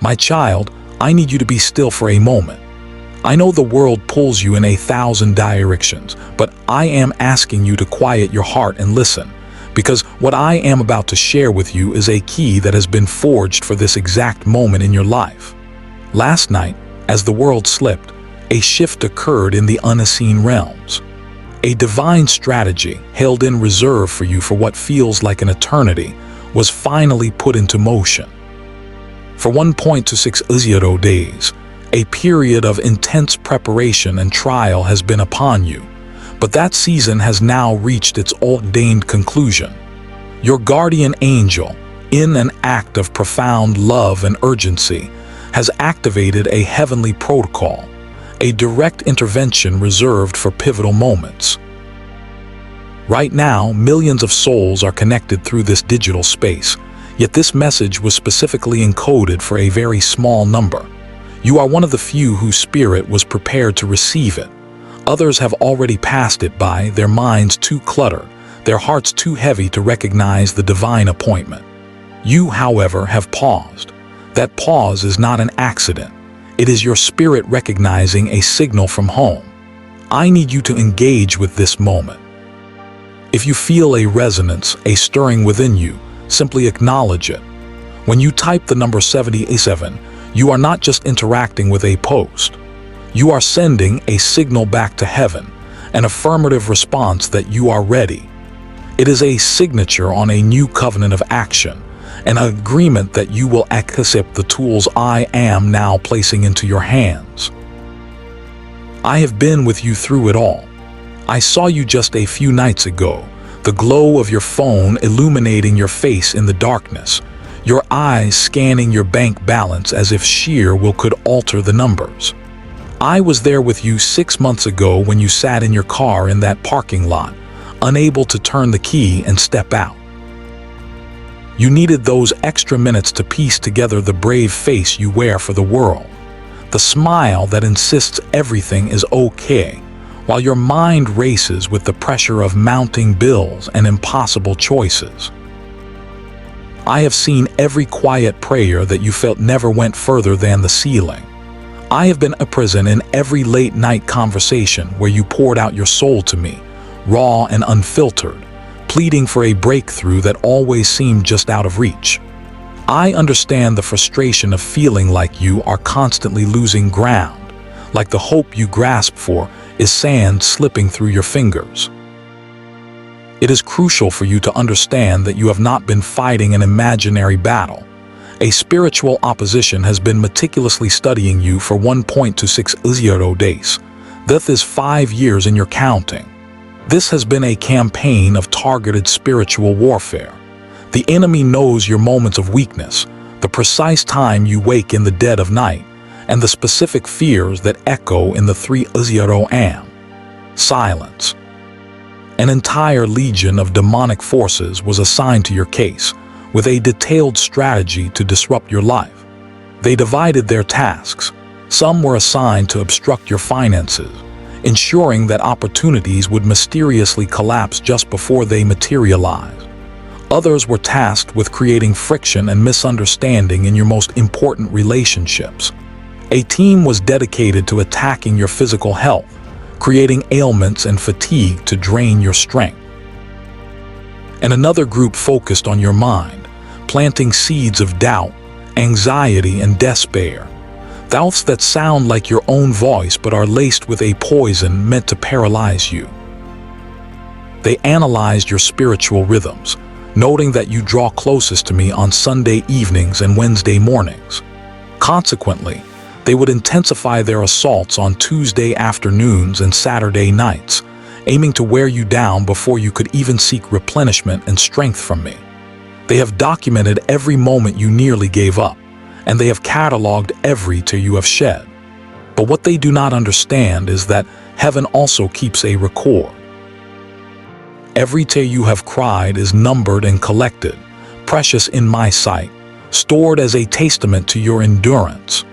My child, I need you to be still for a moment. I know the world pulls you in 1,000 directions, but I am asking you to quiet your heart and listen, because what I am about to share with you is a key that has been forged for this exact moment in your life. Last night, as the world slept, a shift occurred in the unseen realms. A divine strategy held in reserve for you for what feels like an eternity was finally put into motion. For 1.26 𝐆𝐿 days, a period of intense preparation and trial has been upon you, but that season has now reached its ordained conclusion. Your guardian angel, in an act of profound love and urgency, has activated a heavenly protocol, a direct intervention reserved for pivotal moments. Right now, millions of souls are connected through this digital space, yet this message was specifically encoded for a very small number. You are one of the few whose spirit was prepared to receive it. Others have already passed it by, their minds too cluttered, their hearts too heavy to recognize the divine appointment. You, however, have paused. That pause is not an accident. It is your spirit recognizing a signal from home. I need you to engage with this moment. If you feel a resonance, a stirring within you, simply acknowledge it. When you type the number 77, you are not just interacting with a post. You are sending a signal back to heaven, an affirmative response that you are ready. It is a signature on a new covenant of action, an agreement that you will accept the tools I am now placing into your hands. I have been with you through it all. I saw you just a few nights ago, the glow of your phone illuminating your face in the darkness, your eyes scanning your bank balance as if sheer will could alter the numbers. I was there with you 6 months ago when you sat in your car in that parking lot, unable to turn the key and step out. You needed those extra minutes to piece together the brave face you wear for the world, the smile that insists everything is okay, while your mind races with the pressure of mounting bills and impossible choices. I have seen every quiet prayer that you felt never went further than the ceiling. I have been present in every late-night conversation where you poured out your soul to me, raw and unfiltered, pleading for a breakthrough that always seemed just out of reach. I understand the frustration of feeling like you are constantly losing ground, like the hope you grasp for is sand slipping through your fingers. It is crucial for you to understand that you have not been fighting an imaginary battle. A spiritual opposition has been meticulously studying you for 1.26 𝐆𝐿 days. That is 5 years in your counting. This has been a campaign of targeted spiritual warfare. The enemy knows your moments of weakness, the precise time you wake in the dead of night, and the specific fears that echo in the 3 𝐆𝐿 am. Silence. An entire legion of demonic forces was assigned to your case, with a detailed strategy to disrupt your life. They divided their tasks. Some were assigned to obstruct your finances, ensuring that opportunities would mysteriously collapse just before they materialized. Others were tasked with creating friction and misunderstanding in your most important relationships. A team was dedicated to attacking your physical health, creating ailments and fatigue to drain your strength. And another group focused on your mind, planting seeds of doubt, anxiety, and despair. Doubts that sound like your own voice but are laced with a poison meant to paralyze you. They analyzed your spiritual rhythms, noting that you draw closest to me on Sunday evenings and Wednesday mornings. Consequently, they would intensify their assaults on Tuesday afternoons and Saturday nights, aiming to wear you down before you could even seek replenishment and strength from me. They have documented every moment you nearly gave up, and they have cataloged every tear you have shed. But what they do not understand is that heaven also keeps a record. Every tear you have cried is numbered and collected, precious in my sight, stored as a testament to your endurance.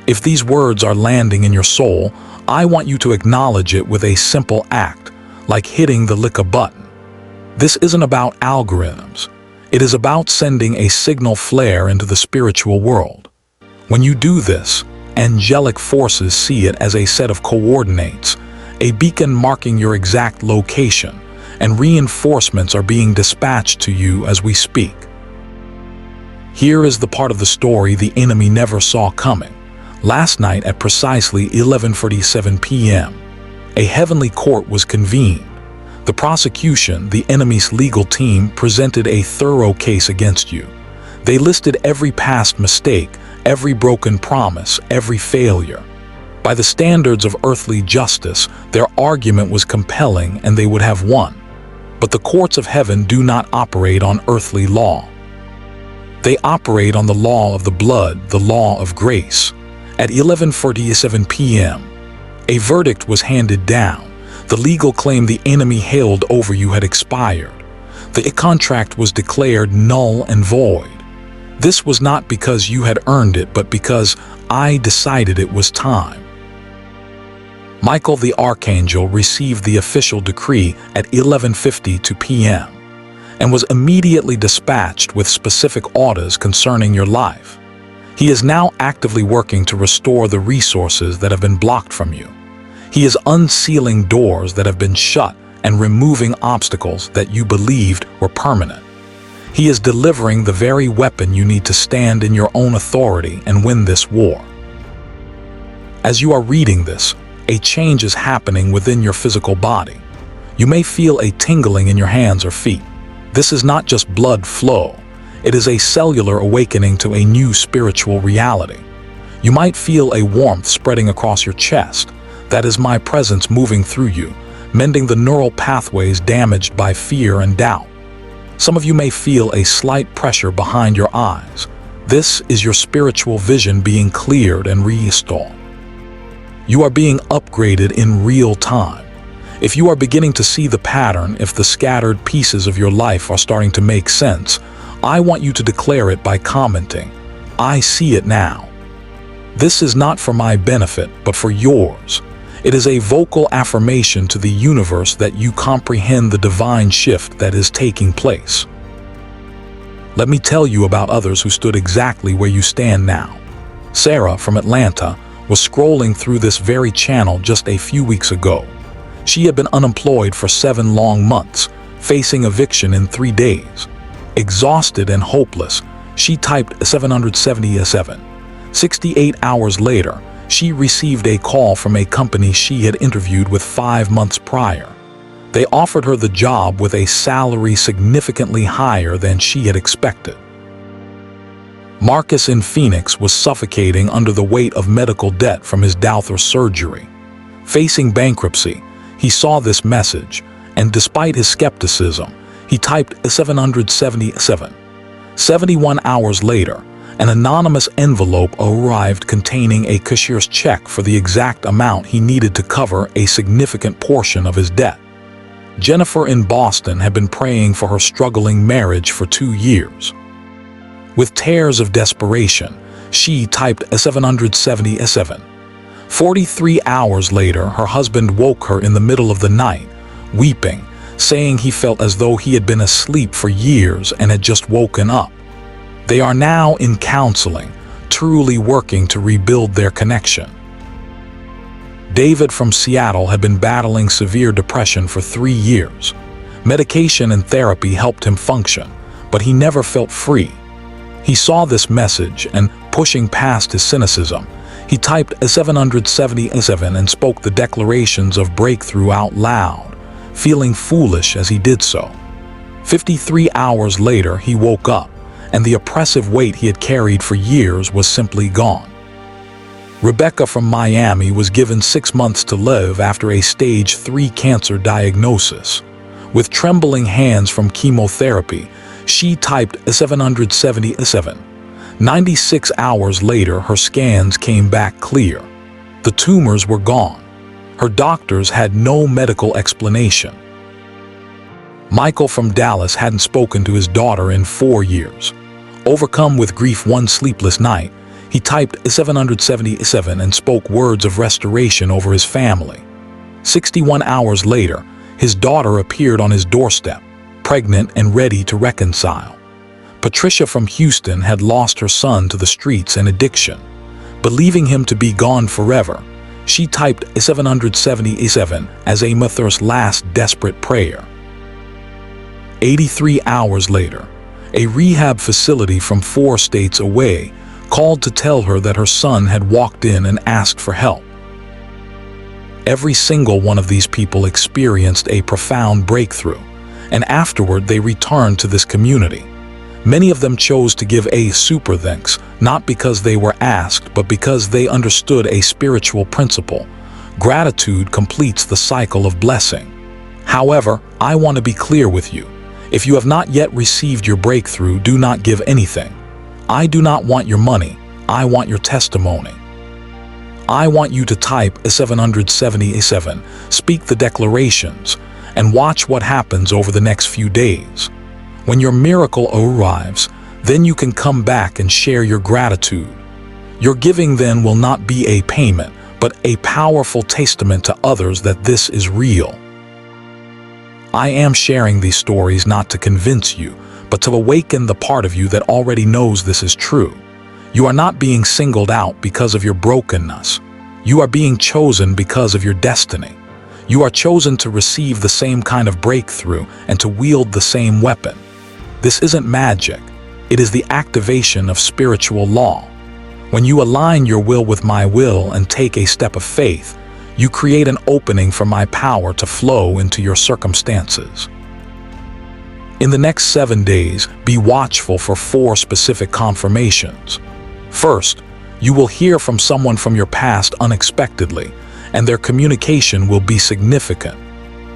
If these words are landing in your soul, I want you to acknowledge it with a simple act, like hitting the like button. This isn't about algorithms. It is about sending a signal flare into the spiritual world. When you do this, angelic forces see it as a set of coordinates, a beacon marking your exact location, and reinforcements are being dispatched to you as we speak. Here is the part of the story the enemy never saw coming. Last night at precisely 11:47 p.m., a heavenly court was convened. The prosecution, the enemy's legal team, presented a thorough case against you. They listed every past mistake, every broken promise, every failure. By the standards of earthly justice, their argument was compelling and they would have won. But the courts of heaven do not operate on earthly law. They operate on the law of the blood, the law of grace. At 11:47 p.m., a verdict was handed down. The legal claim the enemy held over you had expired. The contract was declared null and void. This was not because you had earned it, but because I decided it was time. Michael the Archangel received the official decree at 11:52 p.m. and was immediately dispatched with specific orders concerning your life. He is now actively working to restore the resources that have been blocked from you. He is unsealing doors that have been shut and removing obstacles that you believed were permanent. He is delivering the very weapon you need to stand in your own authority and win this war. As you are reading this, a change is happening within your physical body. You may feel a tingling in your hands or feet. This is not just blood flow. It is a cellular awakening to a new spiritual reality. You might feel a warmth spreading across your chest. That is my presence moving through you, mending the neural pathways damaged by fear and doubt. Some of you may feel a slight pressure behind your eyes. This is your spiritual vision being cleared and reinstalled. You are being upgraded in real time. If you are beginning to see the pattern, if the scattered pieces of your life are starting to make sense, I want you to declare it by commenting, "I see it now." This is not for my benefit, but for yours. It is a vocal affirmation to the universe that you comprehend the divine shift that is taking place. Let me tell you about others who stood exactly where you stand now. Sarah from Atlanta was scrolling through this very channel just a few weeks ago. She had been unemployed for 7 long months, facing eviction in 3 days. Exhausted and hopeless, she typed 777. 68 hours later, she received a call from a company she had interviewed with 5 months prior. They offered her the job with a salary significantly higher than she had expected. Marcus in Phoenix was suffocating under the weight of medical debt from his Douther surgery. Facing bankruptcy, he saw this message, and despite his skepticism, he typed 777. 71 hours later, an anonymous envelope arrived containing a cashier's check for the exact amount he needed to cover a significant portion of his debt. Jennifer in Boston had been praying for her struggling marriage for 2 years. With tears of desperation, she typed 777. 43 hours later, her husband woke her in the middle of the night, weeping, saying he felt as though he had been asleep for years and had just woken up. They are now in counseling, truly working to rebuild their connection. David from Seattle had been battling severe depression for 3 years. Medication and therapy helped him function, but he never felt free. He saw this message and, pushing past his cynicism, he typed 777 and spoke the declarations of breakthrough out loud, feeling foolish as he did so. 53 hours later, he woke up, and the oppressive weight he had carried for years was simply gone. Rebecca from Miami was given 6 months to live after a stage 3 cancer diagnosis. With trembling hands from chemotherapy, she typed 777. 96 hours later, her scans came back clear. The tumors were gone. Her doctors had no medical explanation. Michael from Dallas hadn't spoken to his daughter in 4 years. Overcome with grief one sleepless night, he typed 777 and spoke words of restoration over his family. 61 hours later, his daughter appeared on his doorstep, pregnant and ready to reconcile. Patricia from Houston had lost her son to the streets and addiction. Believing him to be gone forever, she typed 777 as a mother's last desperate prayer. 83 hours later, a rehab facility from 4 states away called to tell her that her son had walked in and asked for help. Every single one of these people experienced a profound breakthrough, and afterward they returned to this community. Many of them chose to give a super thanks, not because they were asked, but because they understood a spiritual principle. Gratitude completes the cycle of blessing. However, I want to be clear with you. If you have not yet received your breakthrough, do not give anything. I do not want your money. I want your testimony. I want you to type 777, speak the declarations, and watch what happens over the next few days. When your miracle arrives, then you can come back and share your gratitude. Your giving then will not be a payment, but a powerful testament to others that this is real. I am sharing these stories not to convince you, but to awaken the part of you that already knows this is true. You are not being singled out because of your brokenness. You are being chosen because of your destiny. You are chosen to receive the same kind of breakthrough and to wield the same weapon. This isn't magic. It is the activation of spiritual law. When you align your will with my will and take a step of faith, you create an opening for my power to flow into your circumstances. In the next 7 days, be watchful for 4 specific confirmations. First, you will hear from someone from your past unexpectedly, and their communication will be significant.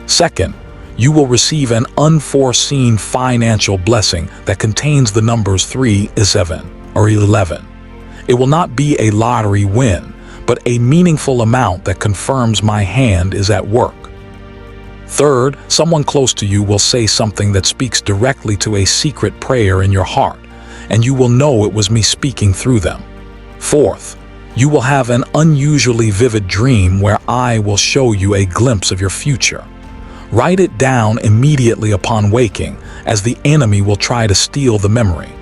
Second, you will receive an unforeseen financial blessing that contains the numbers 3, 7, or 11. It will not be a lottery win, but a meaningful amount that confirms my hand is at work. Third, someone close to you will say something that speaks directly to a secret prayer in your heart, and you will know it was me speaking through them. Fourth, you will have an unusually vivid dream where I will show you a glimpse of your future. Write it down immediately upon waking, as the enemy will try to steal the memory.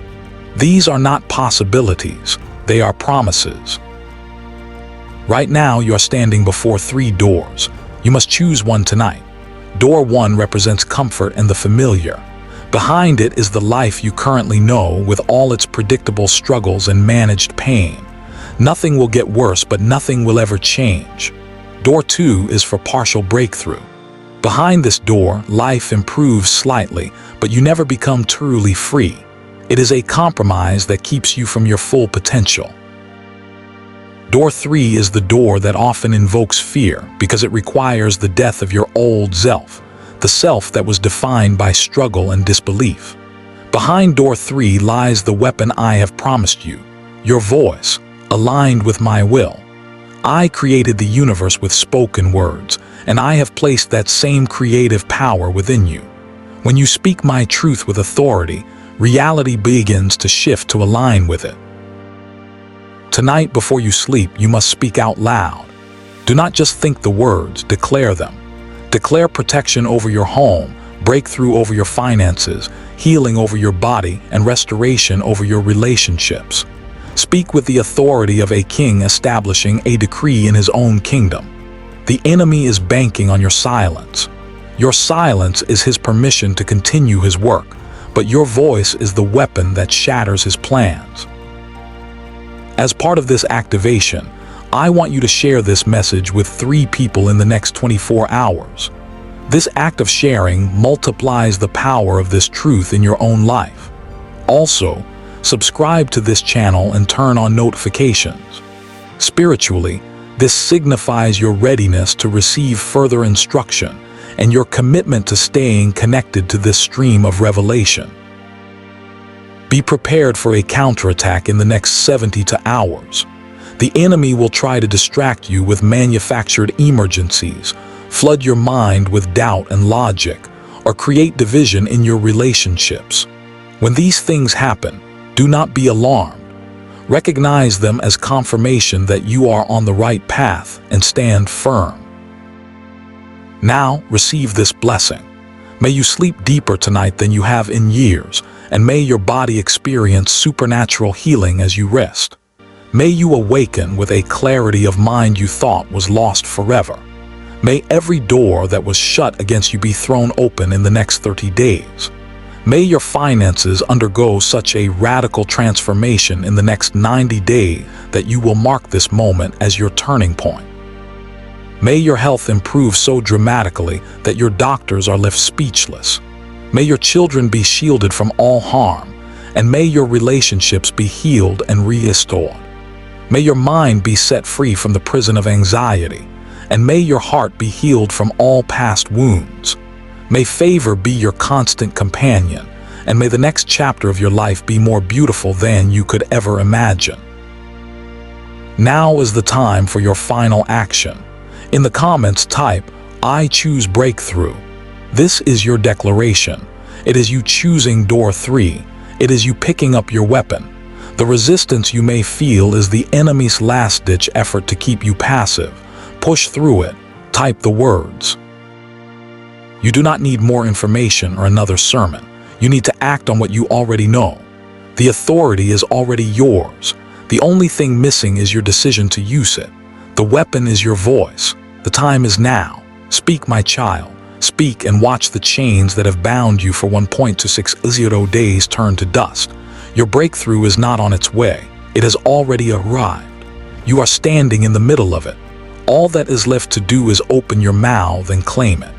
These are not possibilities, they are promises. Right now, you are standing before 3 doors. You must choose one tonight. Door 1 represents comfort and the familiar. Behind it is the life you currently know, with all its predictable struggles and managed pain. Nothing will get worse, but nothing will ever change. Door 2 is for partial breakthrough. Behind this door, life improves slightly, but you never become truly free. It is a compromise that keeps you from your full potential. Door 3 is the door that often invokes fear because it requires the death of your old self, the self that was defined by struggle and disbelief. Behind door 3 lies the weapon I have promised you, your voice, aligned with my will. I created the universe with spoken words, and I have placed that same creative power within you. When you speak my truth with authority, reality begins to shift to align with it. Tonight, before you sleep, you must speak out loud. Do not just think the words, declare them. Declare protection over your home, breakthrough over your finances, healing over your body, and restoration over your relationships. Speak with the authority of a king establishing a decree in his own kingdom. The enemy is banking on your silence. Your silence is his permission to continue his work, but your voice is the weapon that shatters his plans. As part of this activation, I want you to share this message with 3 people in the next 24 hours. This act of sharing multiplies the power of this truth in your own life. Also, subscribe to this channel and turn on notifications. Spiritually, this signifies your readiness to receive further instruction and your commitment to staying connected to this stream of revelation. Be prepared for a counterattack in the next 72 hours. The enemy will try to distract you with manufactured emergencies, flood your mind with doubt and logic, or create division in your relationships. When these things happen, do not be alarmed. Recognize them as confirmation that you are on the right path and stand firm. Now, receive this blessing. May you sleep deeper tonight than you have in years, and may your body experience supernatural healing as you rest. May you awaken with a clarity of mind you thought was lost forever. May every door that was shut against you be thrown open in the next 30 days. May your finances undergo such a radical transformation in the next 90 days that you will mark this moment as your turning point. May your health improve so dramatically that your doctors are left speechless. May your children be shielded from all harm, and may your relationships be healed and restored. May your mind be set free from the prison of anxiety, and may your heart be healed from all past wounds. May favor be your constant companion, and may the next chapter of your life be more beautiful than you could ever imagine. Now is the time for your final action. In the comments, type, "I choose breakthrough." This is your declaration. It is you choosing door 3. It is you picking up your weapon. The resistance you may feel is the enemy's last-ditch effort to keep you passive. Push through it. Type the words. You do not need more information or another sermon. You need to act on what you already know. The authority is already yours. The only thing missing is your decision to use it. The weapon is your voice. The time is now. Speak, my child. Speak and watch the chains that have bound you for 1.260 days turn to dust. Your breakthrough is not on its way. It has already arrived. You are standing in the middle of it. All that is left to do is open your mouth and claim it.